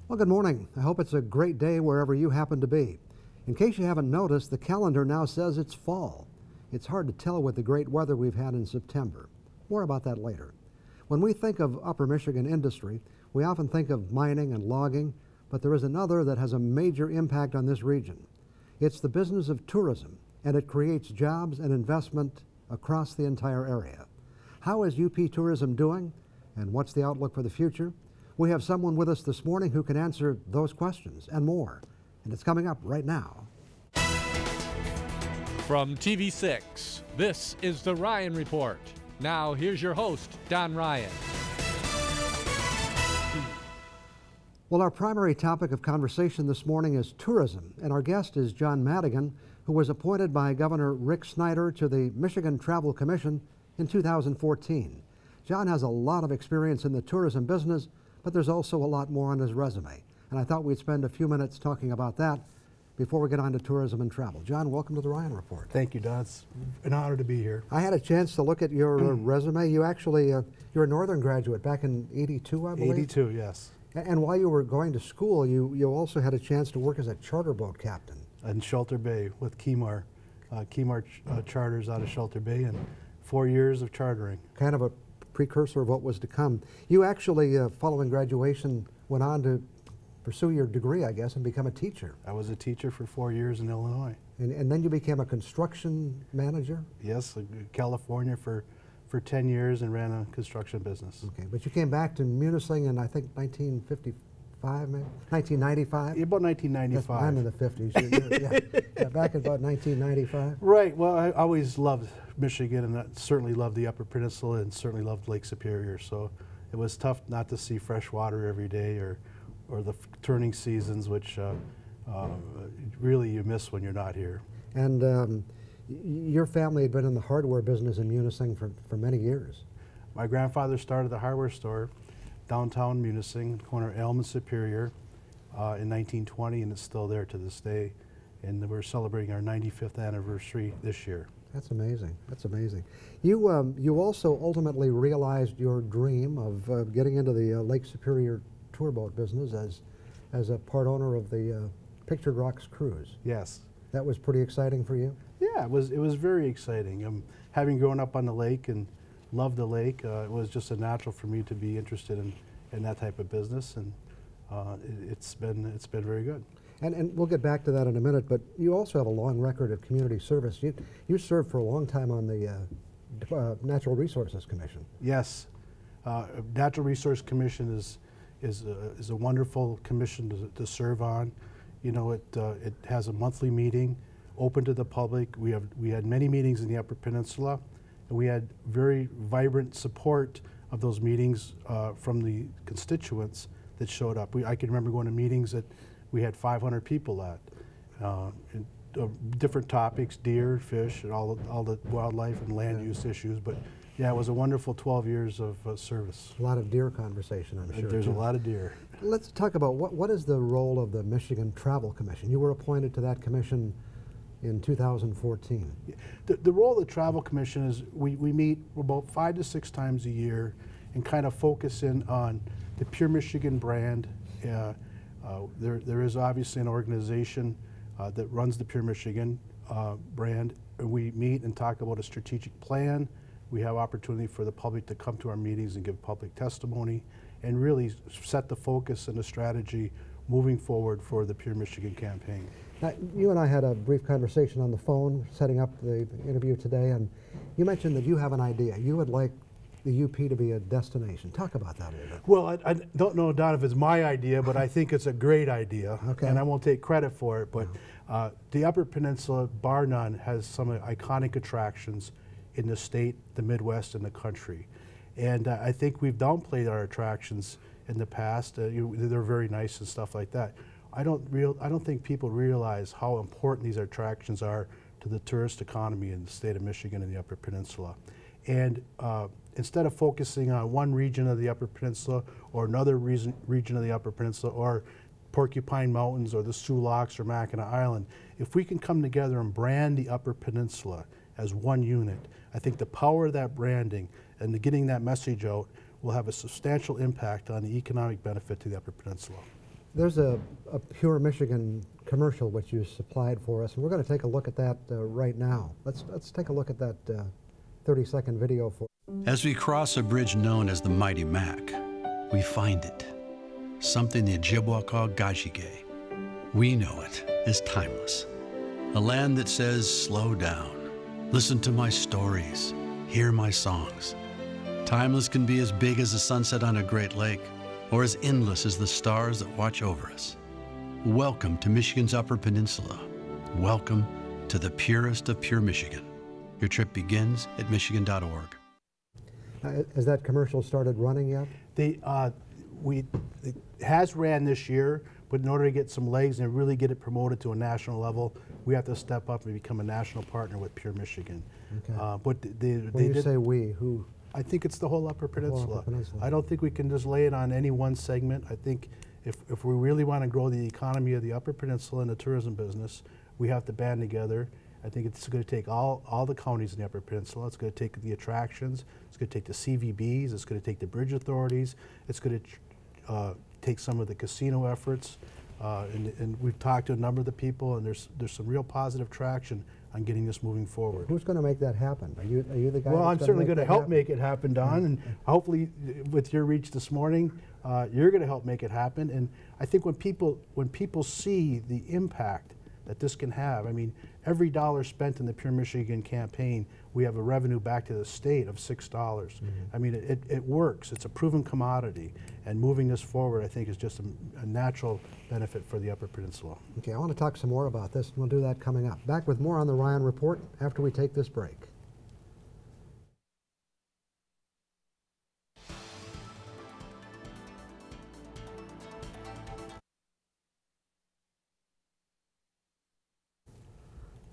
Well, good morning. I hope it's a great day wherever you happen to be. In case you haven't noticed, the calendar now says it's fall. It's hard to tell with the great weather we've had in September. More about that later. When we think of Upper Michigan industry, we often think of mining and logging, but there is another that has a major impact on this region. It's the business of tourism, and it creates jobs and investment across the entire area. How is UP Tourism doing, and what's the outlook for the future? We have someone with us this morning who can answer those questions and more, and it's coming up right now. From TV6, this is the Ryan Report. Now here's your host, Don Ryan. Well, our primary topic of conversation this morning is tourism, and our guest is John Madigan, who was appointed by Governor Rick Snyder to the Michigan Travel Commission in 2014. John has a lot of experience in the tourism business, but there's also a lot more on his resume, and I thought we'd spend a few minutes talking about that before we get on to tourism and travel. John, welcome to the Ryan Report. Thank you, Don. It's an honor to be here. I had a chance to look at your resume. You actually, you're a Northern graduate back in '82, I believe? 82, yes. And while you were going to school, you also had a chance to work as a charter boat captain. In Shelter Bay with Kemar Charters out of Shelter Bay, and 4 years of chartering. Kind of a precursor of what was to come. You actually, following graduation, went on to pursue your degree, I guess, and become a teacher. I was a teacher for 4 years in Illinois. And then you became a construction manager? Yes, California for 10 years and ran a construction business. Okay, but you came back to Munising in, I think, 1955, maybe? 1995? About 1995. I'm in the 50s. Yeah, back in about 1995. Right, well, I always loved Michigan, and I certainly loved the Upper Peninsula and certainly loved Lake Superior, so it was tough not to see fresh water every day or the turning seasons, which really you miss when you're not here. And your family had been in the hardware business in Munising for many years. My grandfather started the hardware store downtown Munising, corner Elm and Superior, in 1920, and it's still there to this day. And we're celebrating our 95th anniversary this year. That's amazing. That's amazing. You also ultimately realized your dream of getting into the Lake Superior tour boat business as a part owner of the Pictured Rocks cruise. Yes. That was pretty exciting for you? Yeah, it was very exciting. Having grown up on the lake and loved the lake, it was just a natural for me to be interested in that type of business, and it's been very good. And we'll get back to that in a minute, but you also have a long record of community service. You served for a long time on the Natural Resources Commission. Yes, Natural Resource Commission is a wonderful commission to serve on. You know, it has a monthly meeting, open to the public. We had many meetings in the Upper Peninsula, and we had very vibrant support of those meetings from the constituents that showed up. I can remember going to meetings that we had 500 people at, different topics, deer, fish, and all the wildlife and land use issues. But yeah, it was a wonderful 12 years of service. A lot of deer conversation, I'm sure. There's a lot of deer. Let's talk about what is the role of the Michigan Travel Commission. You were appointed to that commission in 2014. The role of the Travel Commission is we meet about 5 to 6 times a year and kind of focus in on the Pure Michigan brand. There is obviously an organization that runs the Pure Michigan brand. We meet and talk about a strategic plan. We have opportunity for the public to come to our meetings and give public testimony and really set the focus and the strategy moving forward for the Pure Michigan campaign. Now, you and I had a brief conversation on the phone setting up the interview today, and you mentioned that you have an idea. You would like the UP to be a destination. Talk about that a little bit. Well, I don't know, Don, if it's my idea, but I think it's a great idea, okay. And I won't take credit for it, but the Upper Peninsula, bar none, has some iconic attractions in the state, the Midwest, and the country. And I think we've downplayed our attractions in the past. They're very nice and stuff like that. I don't think people realize how important these attractions are to the tourist economy in the state of Michigan and the Upper Peninsula. And instead of focusing on one region of the Upper Peninsula or another region of the Upper Peninsula or Porcupine Mountains or the Sioux Locks or Mackinac Island, if we can come together and brand the Upper Peninsula as one unit, I think the power of that branding and getting that message out will have a substantial impact on the economic benefit to the Upper Peninsula. There's a Pure Michigan commercial which you supplied for us, and we're going to take a look at that right now. Let's take a look at that 30-second video for. As we cross a bridge known as the Mighty Mac, we find it, something the Ojibwa call Gajige. We know it as timeless. A land that says, slow down, listen to my stories, hear my songs. Timeless can be as big as the sunset on a great lake, or as endless as the stars that watch over us. Welcome to Michigan's Upper Peninsula. Welcome to the purest of pure Michigan. Your trip begins at michigan.org. Has that commercial started running yet? It has ran this year, but in order to get some legs and really get it promoted to a national level, we have to step up and become a national partner with Pure Michigan. Okay. But when you say we, who? I think it's the whole Upper Peninsula. Upper Peninsula. I don't think we can just lay it on any one segment. I think if we really want to grow the economy of the Upper Peninsula and the tourism business, we have to band together. I think it's going to take all the counties in the Upper Peninsula. It's going to take the attractions. It's going to take the CVBs. It's going to take the bridge authorities. It's going to take some of the casino efforts. And we've talked to a number of the people, and there's some real positive traction on getting this moving forward. Who's going to make that happen? Are you the guy? Well, I'm certainly going to help happen? make it happen, Don, and hopefully with your reach this morning, you're going to help make it happen. And I think when people see the impact that this can have, I mean, every dollar spent in the Pure Michigan campaign, we have a revenue back to the state of $6. Mm-hmm. I mean, it works. It's a proven commodity, and moving this forward, I think, is just a natural benefit for the Upper Peninsula. Okay, I want to talk some more about this, and we'll do that coming up. Back with more on the Ryan Report after we take this break.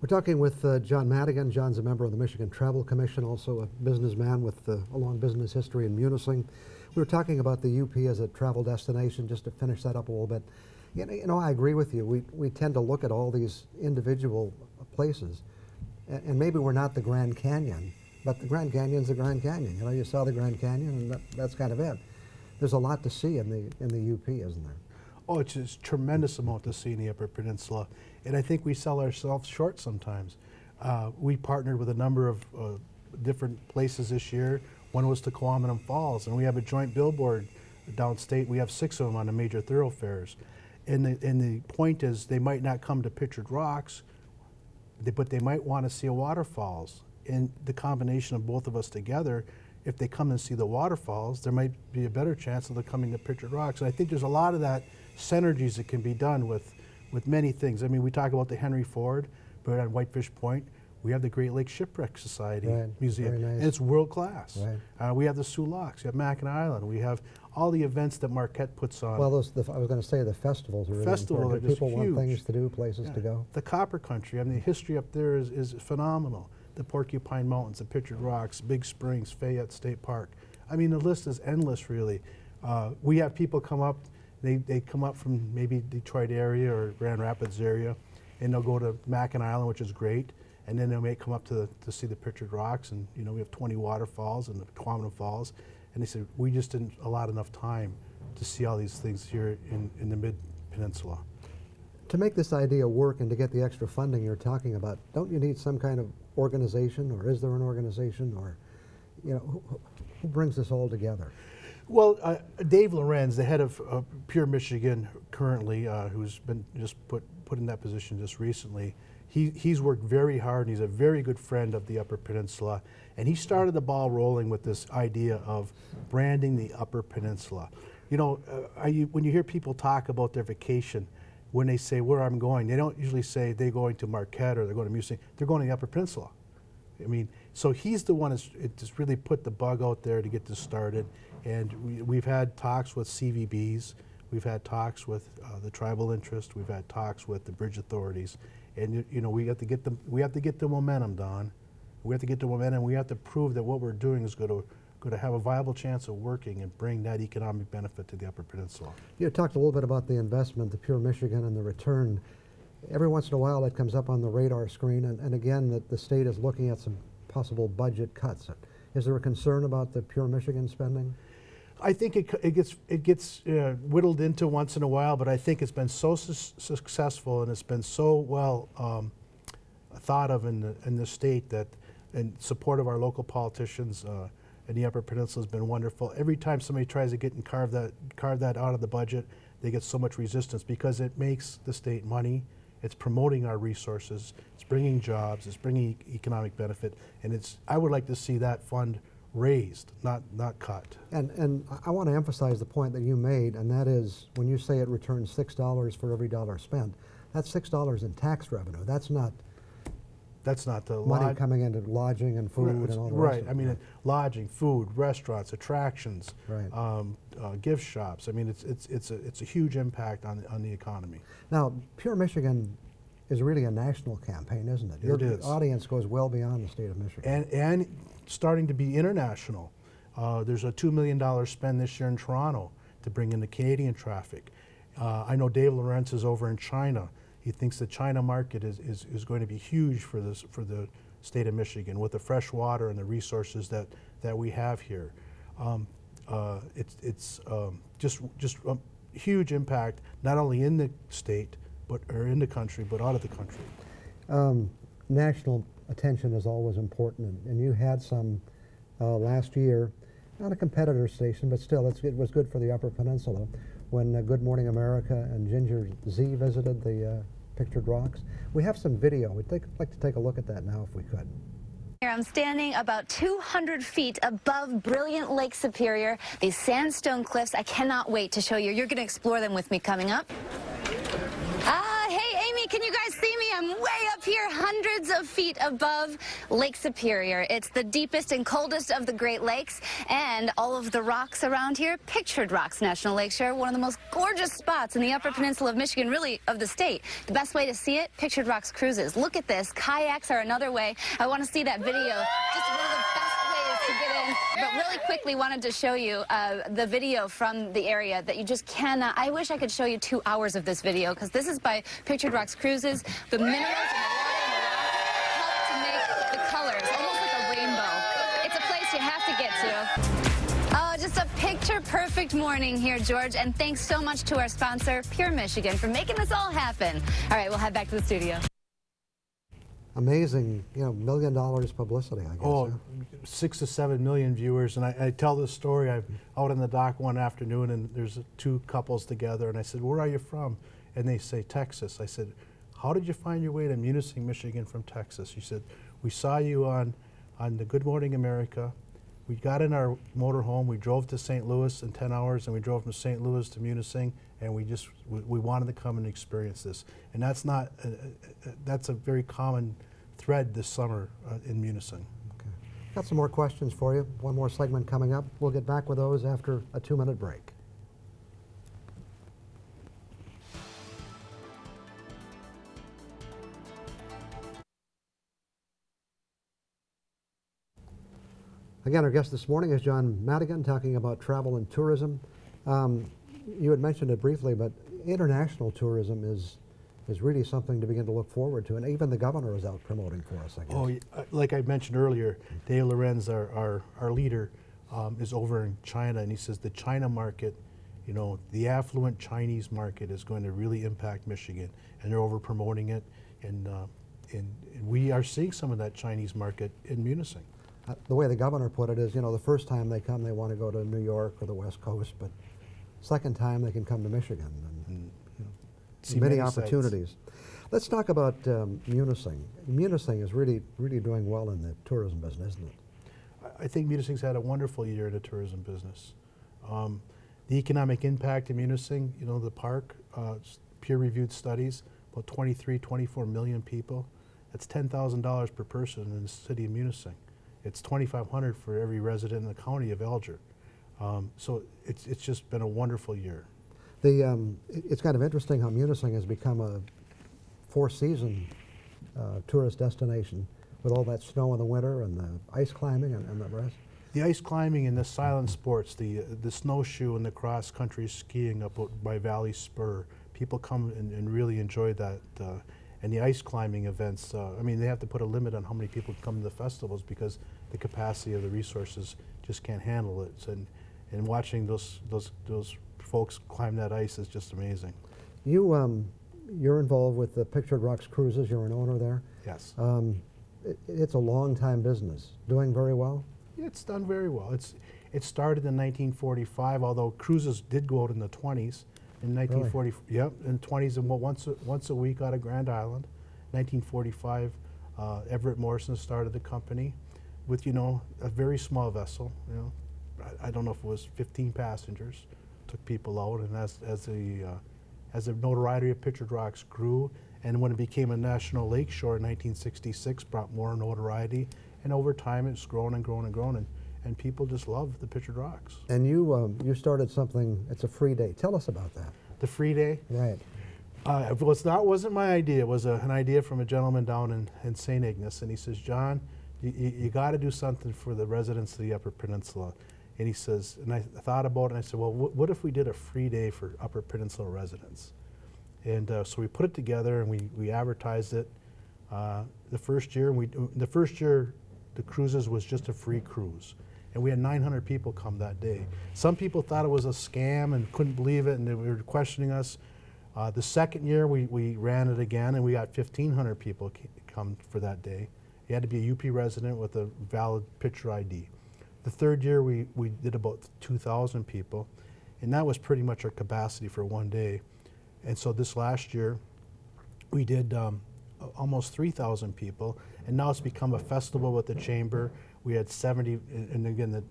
We're talking with John Madigan. John's a member of the Michigan Travel Commission, also a businessman with a long business history in Munising. We were talking about the UP as a travel destination, just to finish that up a little bit. You know, I agree with you. We tend to look at all these individual places, and maybe we're not the Grand Canyon, but the Grand Canyon's the Grand Canyon. You know, you saw the Grand Canyon, and that's kind of it. There's a lot to see in the UP, isn't there? Oh, it's just tremendous amount to see in the Upper Peninsula, and I think we sell ourselves short sometimes. We partnered with a number of different places this year. One was to Coahuila Falls, and we have a joint billboard downstate. We have 6 of them on the major thoroughfares. And the point is, they might not come to Pictured Rocks, but they might want to see a waterfalls. And the combination of both of us together, if they come and see the waterfalls, there might be a better chance of them coming to Pictured Rocks. And I think there's a lot of that synergies that can be done with many things. I mean, we talk about the Henry Ford, but on Whitefish Point, we have the Great Lakes Shipwreck Society Museum, nice. and it's world class. Right. We have the Sioux Locks, we have Mackinac Island, we have all the events that Marquette puts on. Well, I was going to say the festivals are really important. People want things to do, places to go. The Copper Country, I mean, the history up there is phenomenal. The Porcupine Mountains, the Pictured Rocks, Big Springs, Fayette State Park. I mean, the list is endless, really. We have people come up, they come up from maybe Detroit area or Grand Rapids area, and they'll go to Mackinac Island, which is great, and then they may come up to see the Pictured Rocks, and you know, we have 20 waterfalls and the Coahuila Falls, and they said, we just didn't allot enough time to see all these things here in the Mid-Peninsula. To make this idea work and to get the extra funding you're talking about, don't you need some kind of organization, or is there an organization, or, you know, who brings this all together? Well, Dave Lorenz, the head of Pure Michigan currently, who's been just put in that position just recently, he's worked very hard, and he's a very good friend of the Upper Peninsula, and he started the ball rolling with this idea of branding the Upper Peninsula. You know, when you hear people talk about their vacation, when they say where I'm going, they don't usually say they're going to Marquette or they're going to Munising. They're going to the Upper Peninsula. I mean, so he's the one that's just really put the bug out there to get this started. And we've had talks with CVBs, we've had talks with the tribal interest, we've had talks with the bridge authorities, and you know, we have to get the momentum, Don. We have to get the momentum. We have to prove that what we're doing is going to have a viable chance of working and bring that economic benefit to the Upper Peninsula. You talked a little bit about the investment, the Pure Michigan, and the return. Every once in a while that comes up on the radar screen, and again, that the state is looking at some possible budget cuts. Is there a concern about the Pure Michigan spending? I think it gets whittled into once in a while, but I think it's been so successful and it's been so well thought of in the state that in support of our local politicians in the Upper Peninsula has been wonderful. Every time somebody tries to get and carve that out of the budget, they get so much resistance because it makes the state money. It's promoting our resources. It's bringing jobs. It's bringing economic benefit, and I would like to see that fund raised, not cut. And I want to emphasize the point that you made, and that is when you say it returns $6 for every dollar spent, that's $6 in tax revenue. That's not the money coming into lodging and food and all the rest of it. I mean, lodging, food, restaurants, attractions, right. gift shops. I mean, it's a huge impact on the economy. Now, Pure Michigan is really a national campaign, isn't it? Your It is. audience goes well beyond the state of Michigan. And starting to be international. There's a $2 million spend this year in Toronto to bring in the Canadian traffic. I know Dave Lorenz is over in China. He thinks the China market is going to be huge for the state of Michigan with the fresh water and the resources that we have here. It's just a huge impact, not only in the state or in the country, but out of the country. National attention is always important, and you had some last year on a competitor station, but still it was good for the Upper Peninsula when Good Morning America and Ginger Z visited the Pictured Rocks. We have some video. We'd like to take a look at that now if we could. Here I'm standing about 200 feet above brilliant Lake Superior, these sandstone cliffs. I cannot wait to show you. You're going to explore them with me coming up. Hey, Amy, can you guys see me? I'm way up here, hundreds of feet above Lake Superior. It's the deepest and coldest of the Great Lakes, and all of the rocks around here, Pictured Rocks National Lakeshore, one of the most gorgeous spots in the Upper Peninsula of Michigan, really of the state. The best way to see it, Pictured Rocks cruises. Look at this. Kayaks are another way. I want to see that video. Just one of the best ways to get in. But really quickly wanted to show you the video from the area that you just cannot. I wish I could show you 2 hours of this video because this is by Pictured Rocks Cruises. The minerals in the water and the rocks help to make the colors, almost like a rainbow. It's a place you have to get to. Oh, just a picture-perfect morning here, George, and thanks so much to our sponsor, Pure Michigan, for making this all happen. All right, we'll head back to the studio. Amazing, $1 million publicity, I guess. Oh, huh? 6 to 7 million viewers, and I tell this story. I'm out on the dock one afternoon, and there's 2 couples together, and I said, "Where are you from?" And they say, "Texas." I said, "How did you find your way to Munising, Michigan from Texas?" She said, "We saw you on the Good Morning America. We got in our motorhome. We drove to St. Louis in 10 hours, and we drove from St. Louis to Munising, and we wanted to come and experience this." And that's a very common thread this summer in Munising. Okay. Got some more questions for you. One more segment coming up. We'll get back with those after a 2-minute break. Again, our guest this morning is John Madigan, talking about travel and tourism. You had mentioned it briefly, but international tourism is really something to begin to look forward to, and even the governor is out promoting for us, I guess. Oh, like I mentioned earlier, Dave Lorenz, our leader, is over in China, and he says the China market, the affluent Chinese market is going to really impact Michigan, and they're over promoting it, and we are seeing some of that Chinese market in Munising. The way the governor put it is, the first time they come, they want to go to New York or the West Coast, but second time they can come to Michigan. And, See many sights. opportunities. Let's talk about Munising. Munising is really doing well in the tourism business, isn't it? I think Munising's had a wonderful year in the tourism business. The economic impact in Munising, the park, peer-reviewed studies, about 24 million people. That's $10,000 per person in the city of Munising. It's $2,500 for every resident in the county of Alger. So it's just been a wonderful year. It's kind of interesting how Munising has become a 4-season tourist destination with all that snow in the winter and the ice climbing and the rest. The ice climbing and the silent sports, the snowshoe and the cross-country skiing up by Valley Spur, people come and really enjoy that. And the ice climbing events, they have to put a limit on how many people come to the festivals because the capacity of the resources just can't handle it. and watching those folks climb that ice is just amazing. You're involved with the Pictured Rocks Cruises. You're an owner there. Yes. It's a long-time business. Doing very well? It's done very well. It started in 1945, although cruises did go out in the 20s. In 1940, really? Yep, in 20s, and once a week out of Grand Island. 1945, Everett Morrison started the company with, a very small vessel. I don't know if it was 15 passengers. Took people out, and as the notoriety of Pictured Rocks grew, and when it became a national lakeshore in 1966, brought more notoriety, and over time it's grown and grown and grown, and people just love the Pictured Rocks. And you started something. It's a free day. Tell us about that. The free day? Right. It wasn't my idea. It was an idea from a gentleman down in St. Ignace, and he says, John, you got to do something for the residents of the Upper Peninsula. And he says, and I thought about it, and I said, well, what if we did a free day for Upper Peninsula residents? And so we put it together, and we advertised it. The first year, the cruises was just a free cruise. And we had 900 people come that day. Some people thought it was a scam and couldn't believe it, and they were questioning us. The second year, we ran it again, and we got 1,500 people come for that day. You had to be a UP resident with a valid picture ID. The third year, we did about 2,000 people, and that was pretty much our capacity for one day. And so this last year, we did almost 3,000 people, and now it's become a festival with the Chamber. We had 70, and again,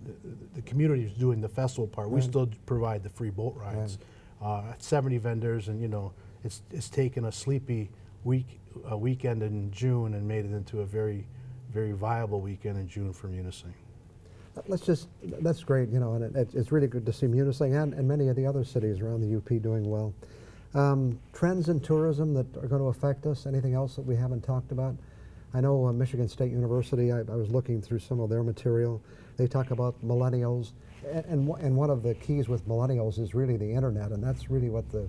the community is doing the festival part. Right. We still provide the free boat rides. Right. 70 vendors, and it's taken a sleepy weekend in June and made it into a very, very viable weekend in June for Munising. That's great, and it's really good to see Munising and many of the other cities around the UP doing well. Trends in tourism that are going to affect us, anything else that we haven't talked about? I know Michigan State University, I was looking through some of their material. They talk about millennials, and one of the keys with millennials is really the internet, and that's really what the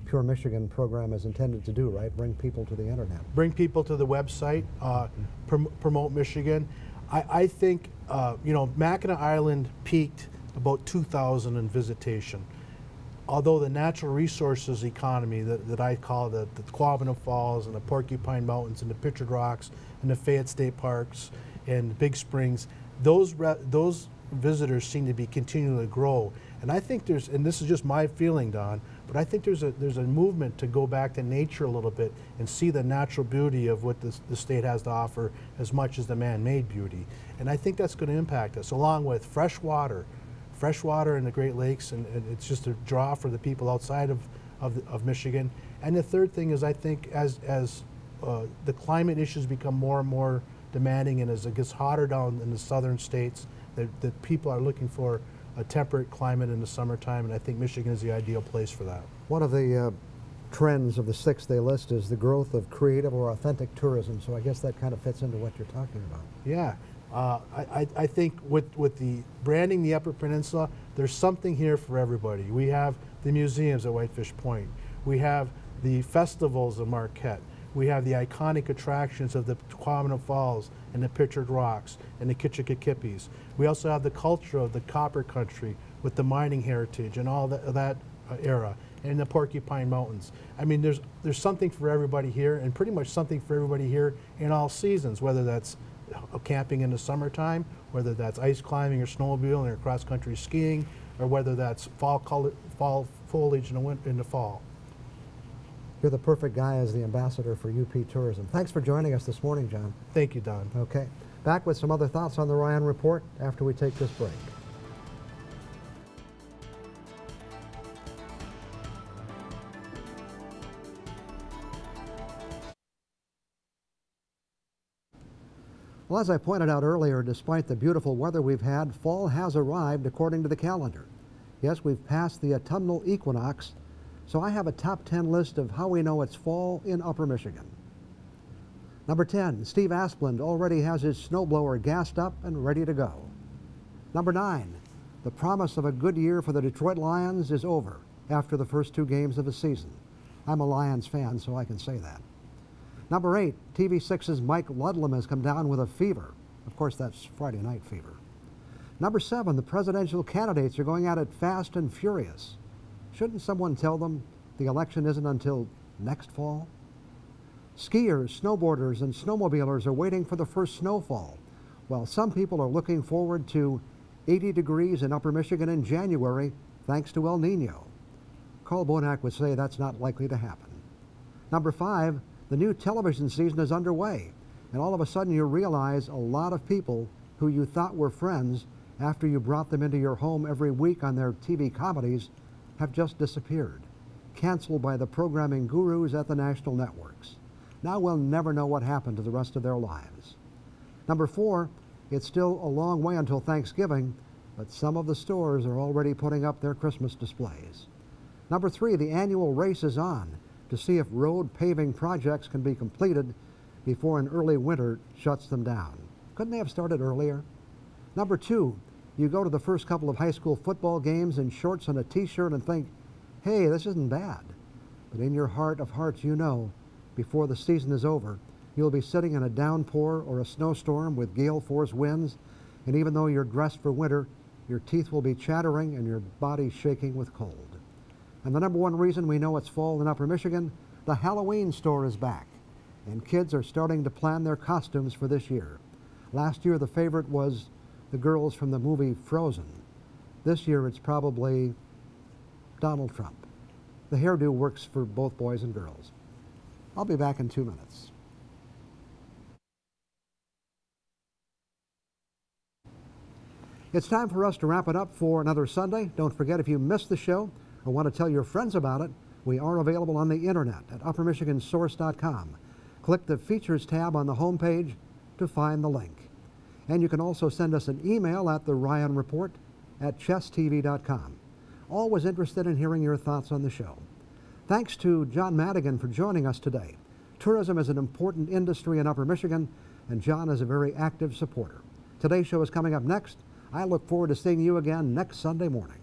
Pure Michigan program is intended to do, right? Bring people to the internet. Bring people to the website, promote Michigan. I think, Mackinac Island peaked about 2,000 in visitation. Although the natural resources economy that I call the Quabbana Falls and the Porcupine Mountains and the Pictured Rocks and the Fayette State Parks and Big Springs, those visitors seem to be continuing to grow. And I think and this is just my feeling, Don, but I think there's a movement to go back to nature a little bit and see the natural beauty of what the state has to offer as much as the man-made beauty. And I think that's going to impact us, along with fresh water in the Great Lakes, and it's just a draw for the people outside of Michigan. And the third thing is, I think as the climate issues become more and more demanding, and as it gets hotter down in the southern states, that people are looking for a temperate climate in the summertime, and I think Michigan is the ideal place for that. One of the trends of the 6th they list is the growth of creative or authentic tourism, so I guess that kind of fits into what you're talking about. Yeah. I think with the branding the Upper Peninsula, there's something here for everybody. We have the museums at Whitefish Point. We have the festivals of Marquette. We have the iconic attractions of the Quabbana Falls and the Pictured Rocks and the Kitchikikippies. We also have the culture of the Copper Country with the mining heritage and all that era, and the Porcupine Mountains. I mean, there's something for everybody here, and pretty much something for everybody here in all seasons, whether that's camping in the summertime, whether that's ice climbing or snowmobiling or cross-country skiing, or whether that's fall foliage in the fall. You're the perfect guy as the ambassador for UP Tourism. Thanks for joining us this morning, John. Thank you, Don. Okay. Back with some other thoughts on the Ryan Report after we take this break. Well, as I pointed out earlier, despite the beautiful weather we've had, fall has arrived according to the calendar. Yes, we've passed the autumnal equinox, so I have a top 10 list of how we know it's fall in Upper Michigan. Number 10, Steve Asplund already has his snowblower gassed up and ready to go. Number 9, the promise of a good year for the Detroit Lions is over after the first 2 games of the season. I'm a Lions fan, so I can say that. Number 8, TV6's Mike Ludlam has come down with a fever. Of course, that's Friday night fever. Number 7, the presidential candidates are going at it fast and furious. Shouldn't someone tell them the election isn't until next fall? Skiers, snowboarders, and snowmobilers are waiting for the first snowfall, while some people are looking forward to 80 degrees in Upper Michigan in January thanks to El Nino. Carl Bonak would say that's not likely to happen. Number 5, the new television season is underway, and all of a sudden you realize a lot of people who you thought were friends after you brought them into your home every week on their TV comedies have just disappeared, canceled by the programming gurus at the national networks. Now we'll never know what happened to the rest of their lives. Number 4, it's still a long way until Thanksgiving, but some of the stores are already putting up their Christmas displays. Number 3, the annual race is on to see if road paving projects can be completed before an early winter shuts them down. Couldn't they have started earlier? Number 2, you go to the first couple of high school football games in shorts and a t-shirt and think, hey, this isn't bad. But in your heart of hearts, you know, before the season is over, you'll be sitting in a downpour or a snowstorm with gale force winds, and even though you're dressed for winter, your teeth will be chattering and your body shaking with cold. And the number 1 reason we know it's fall in Upper Michigan, the Halloween store is back, and kids are starting to plan their costumes for this year. Last year the favorite was the girls from the movie Frozen. This year it's probably Donald Trump. The hairdo works for both boys and girls. I'll be back in 2 minutes. It's time for us to wrap it up for another Sunday. Don't forget, if you missed the show or want to tell your friends about it, we are available on the internet at uppermichigansource.com. Click the Features tab on the homepage to find the link. And you can also send us an email at theryanreport@chesstv.com. Always interested in hearing your thoughts on the show. Thanks to John Madigan for joining us today. Tourism is an important industry in Upper Michigan, and John is a very active supporter. Today's show is coming up next. I look forward to seeing you again next Sunday morning.